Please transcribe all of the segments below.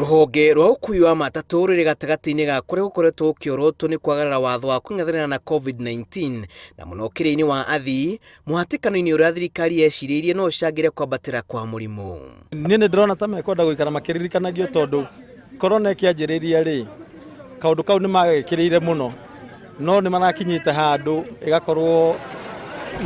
Ruhonge rwa ukui wa matatu riri gatagati-ini ga kuria gukoretwo ukiorotwo ni kwagarara watho wa kung'ethanira na COVID-19 na muno ukiri-ini wa athii muhatikano-ini uria thirikari yeciriirie no ucangire kwambatira kwa murimu. Ni ndirona ta mekwenda guikara makiririkanagia tondu corona ikianjiriria ri kaundu kau ni magekirire muno no ni marakinyite handu igakorwo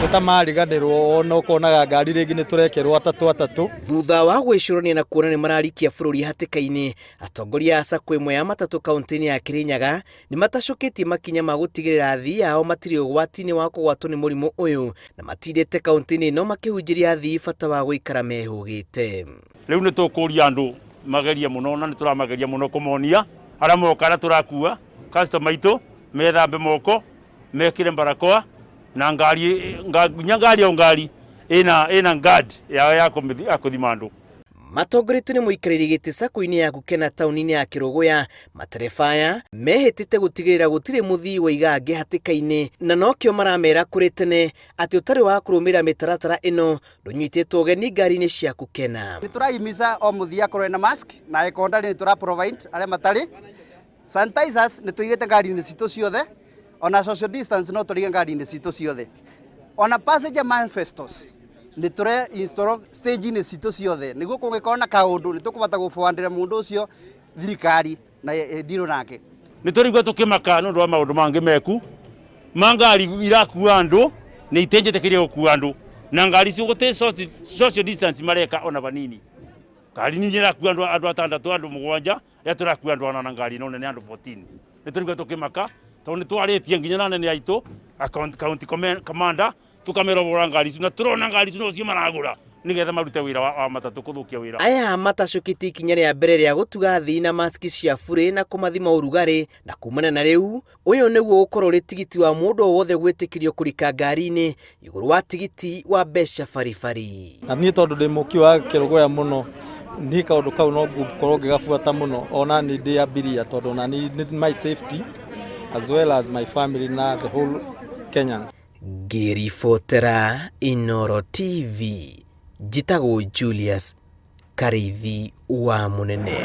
mutamariganirwo no konaga ngari ringi ni turekerwo atatu thutha wa gwicurania na kuona ni mararikia bururi hatika-ini atongoria a SACCO imwe ya matatu kaunti-ini ya Kirinyaga ni matacukitie makinya ma gutigirira athii ao matiri ugwati-ini wa kugwatwo ni murimu uyu na matindite kaunti-ini no makihunjiria athii bata wa guikara mehugite. Riu ni tukuria andu mageria muno na ni turamageria muno kumonia ara moka na turakua customer itu methambe moko mekire barakoa na ngari ina guard ya kuthima andu. Matongoretio ni muikariri giti SACCO-ini ya Kukena tauni-ini ya Kirogoya materefaya mehitite gutigirira gutire muthii wa igange hatika-ini na nokio maramera kuri tene ati utari wa kurumira mitaratara ino ndunyitetwo ugeni ngari-ini cia Kukena. Ni turaimisa o muthii akorwe na mask na ekondari ni tura provide aria matari sanitizers ni tuigite ngari-ini citu ciothe ona social distance no turiga ngari-ini citu ciothe ona passenger manifestos ni ture install stage-ini citu ciothe niguo kungikorwo na kaundu ni tukubata gubandira mundu ucio thirikari na ndiro nake. Ni turigwa tukimaka no ndo maundu mangi meku mangari irakua andu ni itenjete kiria gukua andu na ngari cio gute social distance mareka ona banini ngari ni irakua andu atandatu andu mugwanja ya turakua andu ona ngari no ne andu 14 ni turigwa tukimaka tondu ni twaritie nginya na nene aitu county commander tukamerobora ngari icio na turona ngari icio no cio maragura nigetha marute wira wa matatu kuthukia wira. Aya matacukiti ikinya ria mbere ria gutuga athii na maski cia bure na kumathima urugari na kumana na riu uyu niguo gukorwo ri tigiti wa mundu wothe gwitikirio kurika ngari-ini iguru wa tigiti wa mbeca baribari. Na ni tondu ndi muki wa Kirogoya muno ni kaundu kau no gukorwo ngigabuata muno ona ni ndi ambiria tondu na ni my safety as well as my family na the whole Kenyans. Ngiribotera Inooro TV njitagwo Julius Karithi wa Munene.